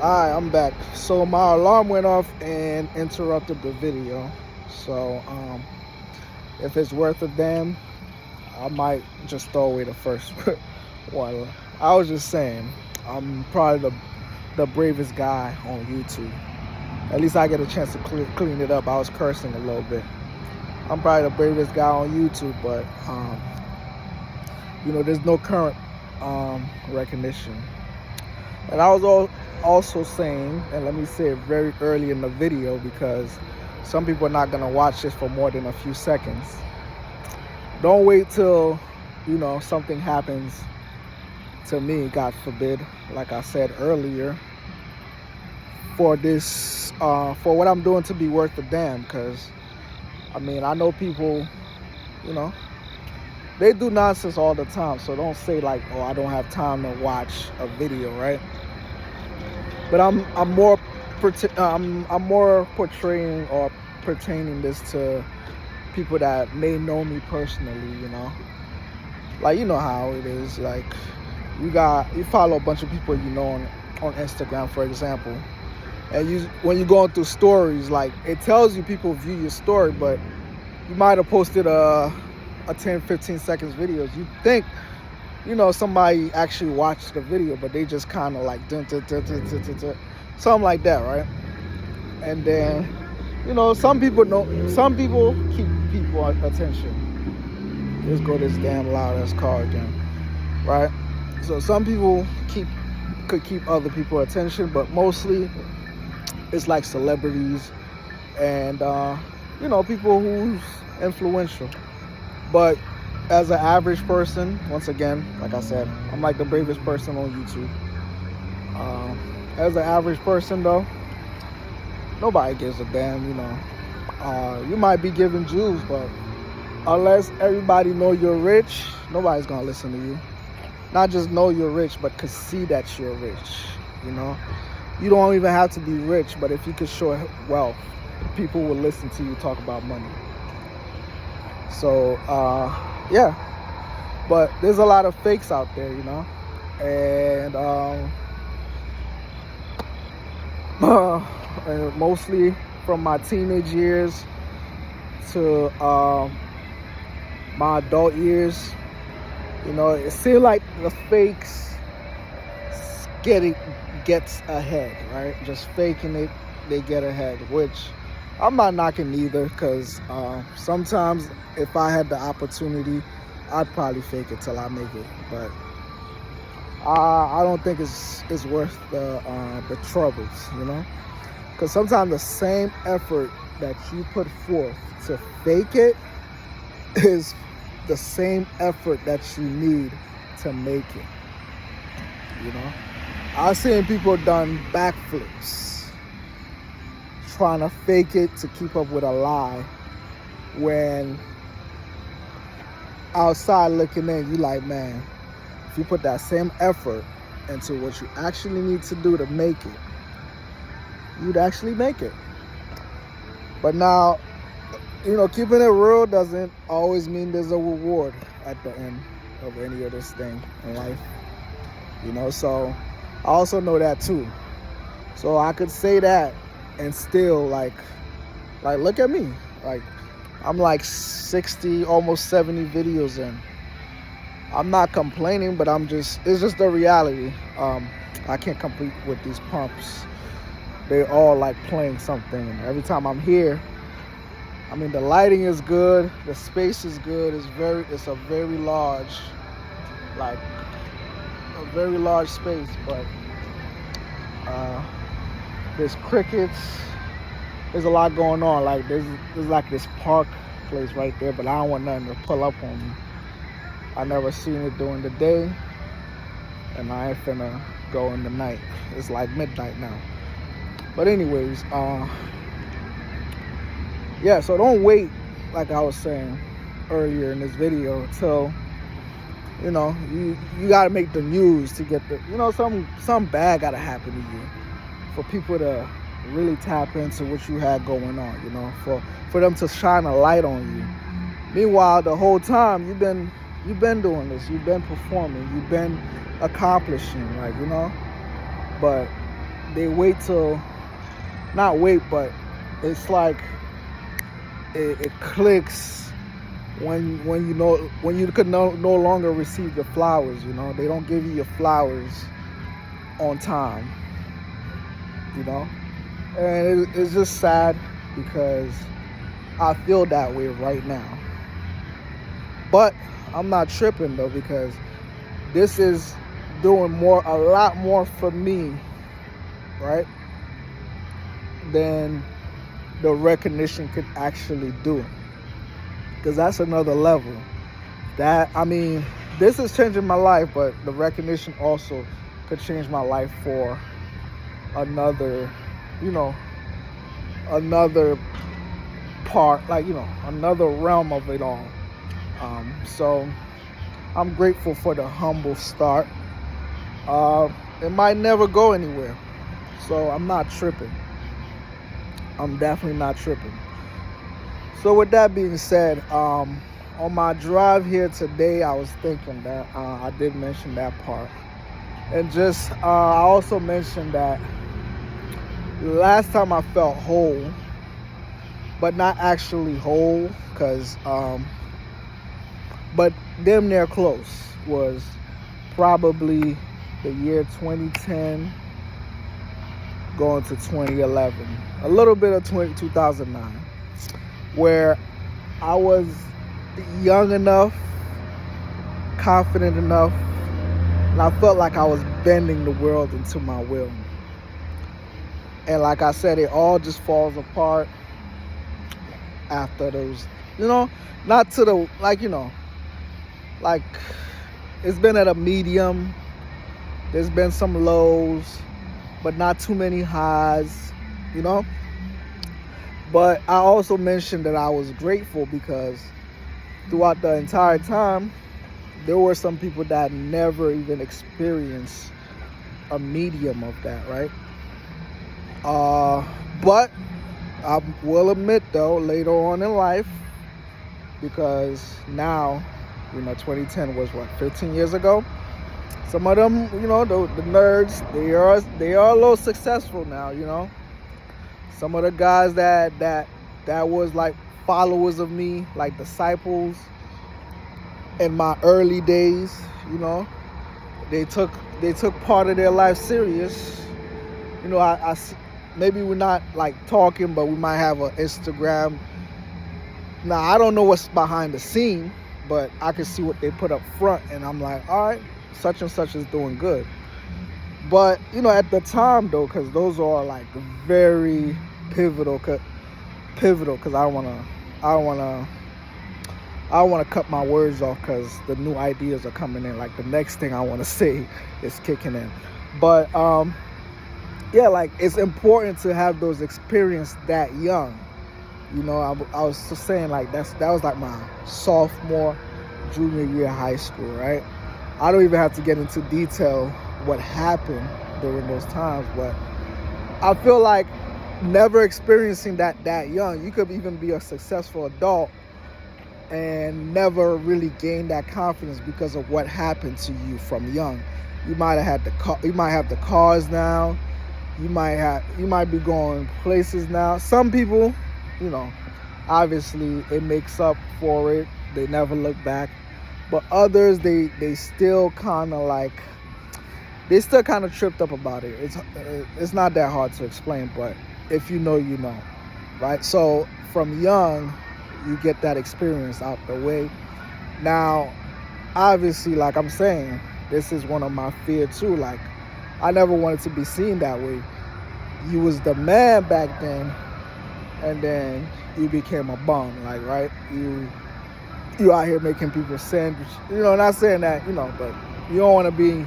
Alright, I'm back. So my alarm went off and interrupted the video. So if it's worth a damn, I might just throw away the first one. I was just saying, I'm probably the bravest guy on YouTube. At least I get a chance to clean it up. I was cursing a little bit. I'm probably the bravest guy on YouTube, but there's no current recognition. And I was also saying, and let me say it very early in the video because some people are not going to watch this for more than a few seconds. Don't wait till, something happens to me, God forbid, like I said earlier, for this, for what I'm doing to be worth a damn. Because, I know people, they do nonsense all the time. So don't say like, oh, I don't have time to watch a video, right? But I'm more portraying or pertaining this to people that may know me personally, Like, you know how it is. Like, you follow a bunch of people on Instagram, for example. And when you're going through stories, like, it tells you people view your story, but you might have posted a 10, 15 seconds videos. You think, somebody actually watched the video, but they just kind of like something like that, right? And then, some people keep people attention. Let's go this damn loud ass car again, right? So some people could keep other people attention, but mostly it's like celebrities and people who's influential. But as an average person, once again, like I said, I'm like the bravest person on YouTube. As an average person, though, nobody gives a damn, You might be giving Jews, but unless everybody know you're rich, nobody's going to listen to you. Not just know you're rich, but could see that you're rich, You don't even have to be rich, but if you could show wealth, people will listen to you talk about money. So, yeah, but there's a lot of fakes out there, and mostly from my teenage years to my adult years, it seems like the fakes gets ahead, right? Just faking it, they get ahead, which I'm not knocking either, because sometimes if I had the opportunity, I'd probably fake it till I make it. But I don't think it's worth the troubles, Because sometimes the same effort that you put forth to fake it is the same effort that you need to make it, I've seen people done backflips trying to fake it to keep up with a lie, when outside looking in, you like, man, if you put that same effort into what you actually need to do to make it, you'd actually make it. But now, keeping it real doesn't always mean there's a reward at the end of any of this thing in life, so I also know that too. So I could say that and still like look at me, like I'm like 60, almost 70 videos in. I'm not complaining, but it's just the reality. I can't compete with these pumps. They all like playing something. And every time I'm here, the lighting is good, the space is good. It's a very large, space, but there's crickets. There's a lot going on. Like there's like this park place right there, but I don't want nothing to pull up on me. I never seen it during the day, and I ain't finna go in the night. It's like midnight now. But anyways, yeah. So don't wait, like I was saying earlier in this video, till you gotta make the news to get the some bad gotta happen to you for people to really tap into what you had going on, for them to shine a light on you. Meanwhile, the whole time you've been doing this, you've been performing, you've been accomplishing, but they wait till, not wait, but it's like it clicks when you know, when you could no longer receive the flowers. They don't give you your flowers on time. And it's just sad because I feel that way right now. But I'm not tripping though, because this is doing a lot more for me, right, than the recognition could actually do. Because that's another level. This is changing my life, but the recognition also could change my life for another part, another realm of it all. So I'm grateful for the humble start. It might never go anywhere, so I'm not tripping. I'm definitely not tripping. So with that being said, on my drive here today, I was thinking that I did mention that part. And I also mentioned that last time I felt whole, but not actually whole, but damn near close, was probably the year 2010 going to 2011, a little bit of 2009, where I was young enough, confident enough, and I felt like I was bending the world into my will. And like I said, it all just falls apart after those, not to the, like it's been at a medium. There's been some lows, but not too many highs, But I also mentioned that I was grateful because throughout the entire time, there were some people that never even experienced a medium of that, right? But I will admit, though, later on in life, because now, 2010 was 15 years ago. Some of them, the nerds, they are a little successful now, Some of the guys that was like followers of me, like disciples in my early days, they took part of their life serious. I maybe we're not like talking, but we might have an Instagram. Now I don't know what's behind the scene, but I can see what they put up front, and I'm like, all right, such and such is doing good. But at the time though, because those are like very pivotal, because I don't want to cut my words off, because the new ideas are coming in. Like the next thing I want to say is kicking in. But yeah, like it's important to have those experiences that young. I was just saying, like that was like my sophomore, junior year of high school, right? I don't even have to get into detail what happened during those times, but I feel like never experiencing that young, you could even be a successful adult and never really gain that confidence because of what happened to you from young. You might have the cars now. You might be going places now. Some people, obviously it makes up for it. They never look back. But others, they still kind of tripped up about it. It's not that hard to explain, but if you know, right? So from young, you get that experience out the way. Now, obviously, like I'm saying, this is one of my fears too. Like, I never wanted to be seen that way. You was the man back then, and then you became a bum, like, right? You out here making people sandwich, not saying that, but you don't want to be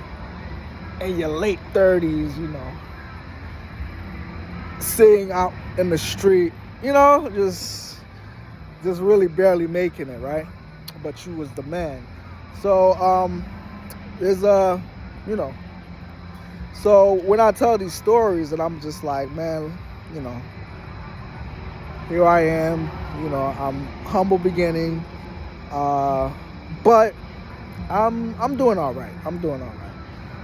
in your late 30s, sitting out in the street, just really barely making it, right? But you was the man. So there's so when I tell these stories, and I'm just like, man, here I am, I'm humble beginning, but I'm doing all right.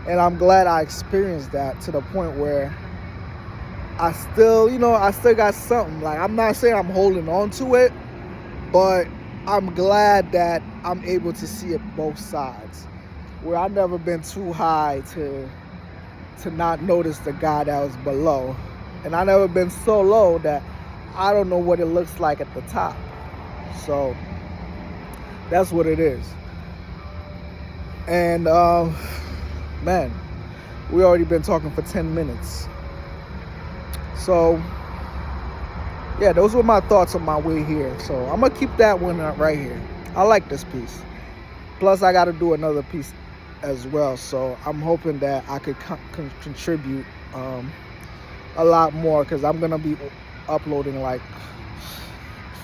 And I'm glad I experienced that to the point where I still, I still got something. Like, I'm not saying I'm holding on to it, but I'm glad that I'm able to see it both sides. Where I've never been too high to not notice the guy that was below. And I never been so low that I don't know what it looks like at the top. So that's what it is. And man, we already been talking for 10 minutes. So yeah, those were my thoughts on my way here. So I'm gonna keep that one right here. I like this piece. Plus I got to do another piece as well. So I'm hoping that I could contribute a lot more, because I'm gonna be uploading like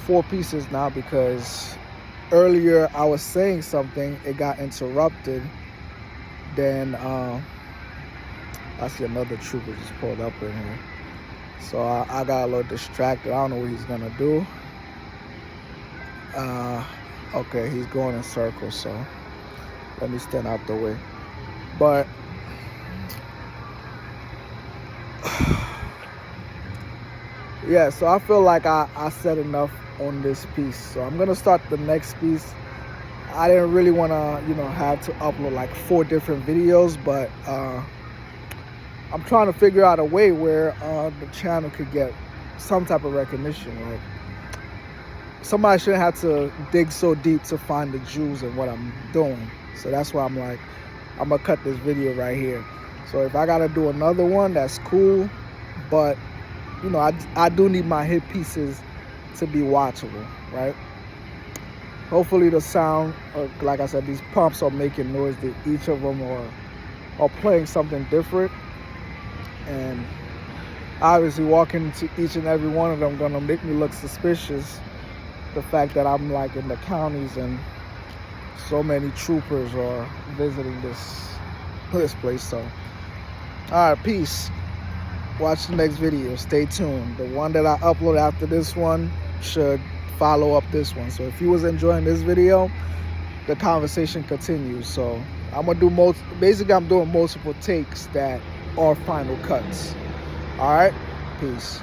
4 pieces now, because earlier I was saying something, it got interrupted. Then I see another trooper just pulled up in here, so I got a little distracted. I don't know what he's gonna do. Okay, he's going in circles, so let me stand out the way. But yeah, so I feel like I said enough on this piece. So I'm gonna start the next piece. I didn't really want to, have to upload like 4 different videos, but I'm trying to figure out a way where the channel could get some type of recognition. Like, somebody shouldn't have to dig so deep to find the jewels in what I'm doing. So that's why I'm like, I'm gonna cut this video right here. So if I gotta do another one, that's cool, but I do need my hit pieces to be watchable, right? Hopefully the sound, like I said, these pumps are making noise. That each of them are playing something different, and obviously walking to each and every one of them gonna make me look suspicious. The fact that I'm like in the counties and so many troopers are visiting this place. So all right, peace. Watch the next video. Stay tuned. The one that I upload after this one should follow up this one. So if you was enjoying this video, the conversation continues. So I'm gonna do basically I'm doing multiple takes that are final cuts. All right, peace.